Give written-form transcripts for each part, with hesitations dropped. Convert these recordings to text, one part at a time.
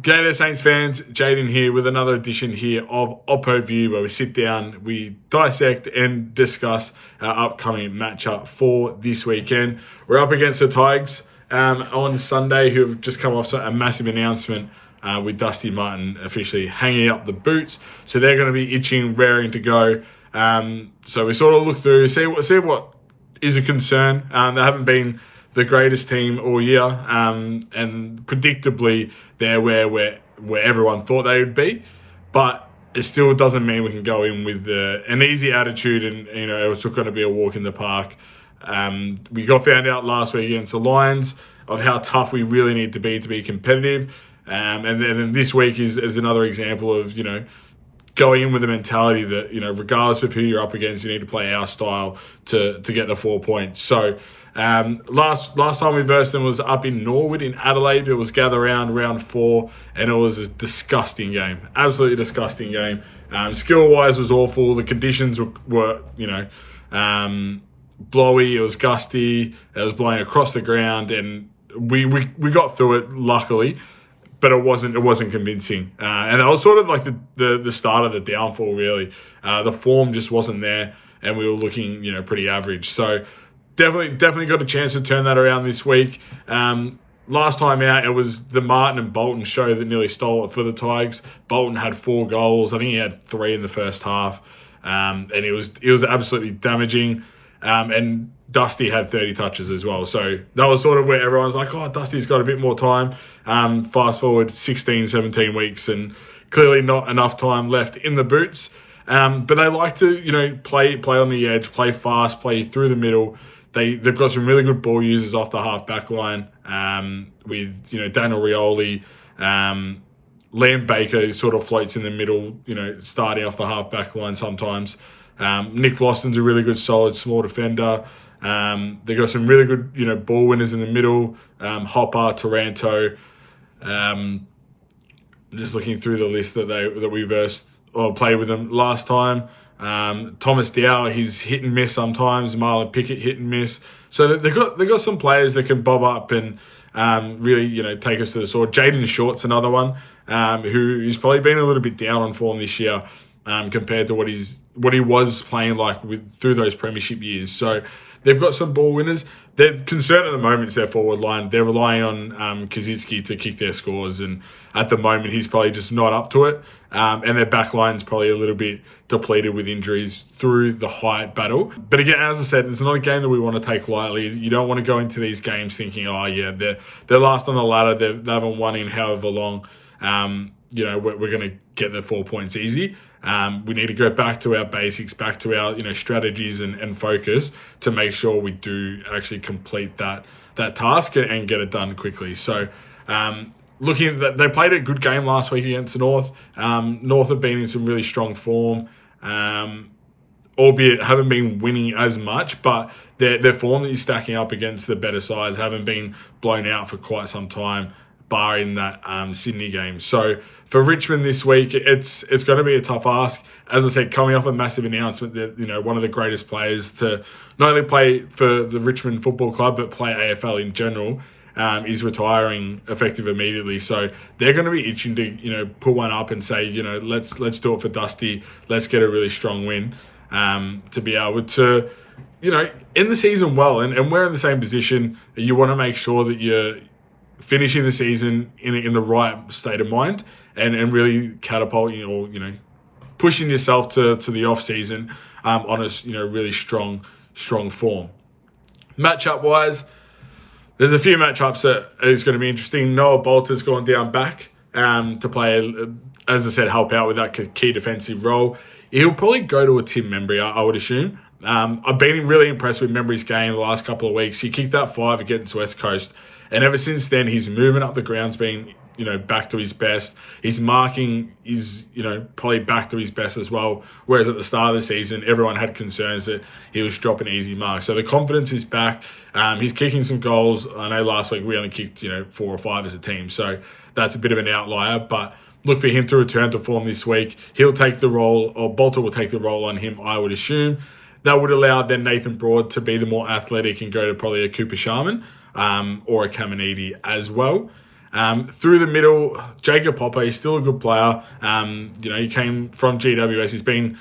G'day there, Saints fans. Jayden here with another edition here of OPPO View, where we sit down, we dissect and discuss our upcoming matchup for this weekend. We're up against the Tigers on Sunday, who have just come off a massive announcement with Dusty Martin officially hanging up the boots. So they're going to be itching, raring to go. So we sort of look through, see what is a concern. They haven't been the greatest team all year, and predictably they're where everyone thought they would be, but it still doesn't mean we can go in with an easy attitude and it's going to be a walk in the park. We got found out last week against the Lions of how tough we really need to be competitive, and then this week is another example of going in with a mentality that regardless of who you're up against, you need to play our style to get the 4 points. So last time we versed them was up in Norwood in Adelaide. It was gather round 4, and it was a disgusting game, absolutely disgusting game. Skill wise was awful. The conditions were blowy. It was gusty. It was blowing across the ground, and we got through it luckily. But it wasn't convincing, and that was sort of like the start of the downfall. Really, the form just wasn't there, and we were looking pretty average. So definitely got a chance to turn that around this week. Last time out, it was the Martin and Bolton show that nearly stole it for the Tigers. Bolton had 4 goals. I think he had 3 in the first half, and it was absolutely damaging. And Dusty had 30 touches as well. So that was sort of where everyone's like, oh, Dusty's got a bit more time. Fast forward 16, 17 weeks, and clearly not enough time left in the boots. But they like to, play on the edge, play fast, play through the middle. They've got some really good ball users off the half-back line with, Daniel Rioli, Liam Baker, who sort of floats in the middle, starting off the half-back line sometimes. Nick Floston's a really good, solid, small defender. They've got some really good, ball winners in the middle. Hopper, Taranto. Just looking through the list that we versed or played with them last time. Thomas Dow, he's hit and miss sometimes. Marlon Pickett, hit and miss. So they've got some players that can bob up and really, take us to the sword. Jayden Short's another one who's probably been a little bit down on form this year compared to what he was playing like through those premiership years. So they've got some ball winners. Their concern at the moment is their forward line. They're relying on Kaczynski to kick their scores, and at the moment he's probably just not up to it. And their back line's probably a little bit depleted with injuries through the height battle. But again, as I said, it's not a game that we want to take lightly. You don't want to go into these games thinking, oh yeah, they're last on the ladder. They haven't won in however long. We're going to get the 4 points easy. We need to go back to our basics, back to our strategies and focus to make sure we do actually complete that task and get it done quickly. So looking at that, they played a good game last week against North. North have been in some really strong form, albeit haven't been winning as much, but their form that is stacking up against the better sides haven't been blown out for quite some time, barring that Sydney game. So for Richmond this week, it's going to be a tough ask. As I said, coming off a massive announcement that one of the greatest players to not only play for the Richmond Football Club but play AFL in general is retiring effective immediately. So they're going to be itching to put one up and say let's do it for Dusty. Let's get a really strong win to be able to end the season well. And we're in the same position. You want to make sure that you're finishing the season in the right state of mind and really catapulting or pushing yourself to the off season on a really strong form. Matchup wise, there's a few matchups that is going to be interesting. Noah Bolter's gone down back to play, as I said, help out with that key defensive role. He'll probably go to a Tim Membry, I would assume. I've been really impressed with Membry's game the last couple of weeks. He kicked that 5 against West Coast. And ever since then, his movement up the ground's been, back to his best. His marking is, probably back to his best as well. Whereas at the start of the season, everyone had concerns that he was dropping easy marks. So the confidence is back. He's kicking some goals. I know last week we only kicked, 4 or 5 as a team. So that's a bit of an outlier. But look for him to return to form this week. He'll take the role, or Bolter will take the role on him, I would assume. That would allow then Nathan Broad to be the more athletic and go to probably a Cooper Sharman or a Caminiti as well. Through the middle, Jacob OPPO is still a good player. He came from GWS. He's been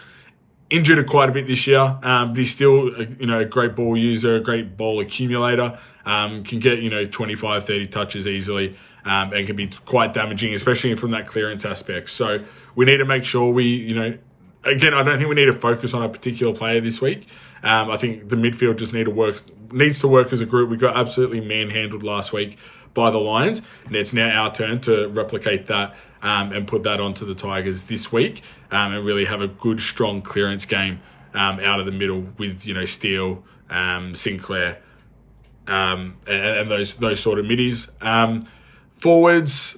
injured quite a bit this year, but he's still a great ball user, a great ball accumulator. Can get 25, 30 touches easily, and can be quite damaging, especially from that clearance aspect. So we need to make sure we, again, I don't think we need to focus on a particular player this week. I think the midfield just needs to work as a group. We got absolutely manhandled last week by the Lions, and it's now our turn to replicate that and put that onto the Tigers this week, and really have a good, strong clearance game out of the middle with Steele, Sinclair, and those sort of middies. Forwards,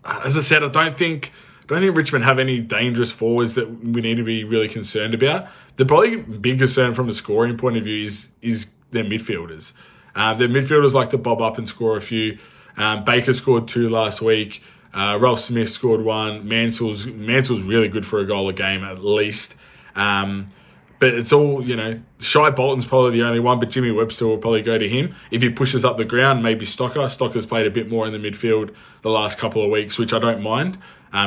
as I said, I don't think Richmond have any dangerous forwards that we need to be really concerned about. The probably big concern from a scoring point of view is their midfielders. Their midfielders like to bob up and score a few. Baker scored 2 last week. Ralph Smith scored 1. Mansell's really good for a goal a game at least. But it's all, Shai Bolton's probably the only one, but Jimmy Webster will probably go to him. If he pushes up the ground, maybe Stocker. Stocker's played a bit more in the midfield the last couple of weeks, which I don't mind.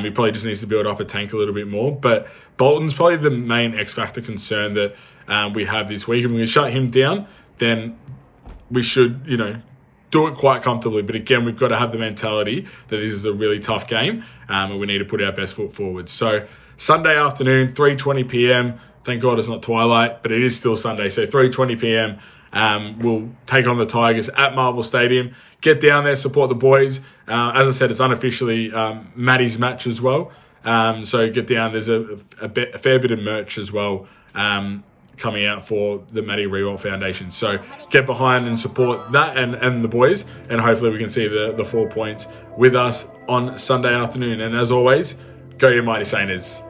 He probably just needs to build up a tank a little bit more. But Bolton's probably the main X-factor concern that we have this week. If we can shut him down, then we should, do it quite comfortably. But again, we've got to have the mentality that this is a really tough game, and we need to put our best foot forward. So Sunday afternoon, 3:20 p.m. Thank God it's not twilight, but it is still Sunday. So 3:20 p.m. We'll take on the Tigers at Marvel Stadium. Get down there, support the boys. As I said, it's unofficially Maddie's match as well. So get down. There's a fair bit of merch as well coming out for the Maddie Rewalt Foundation. So get behind and support that and the boys. And hopefully we can see the 4 points with us on Sunday afternoon. And as always, go your Mighty Saints.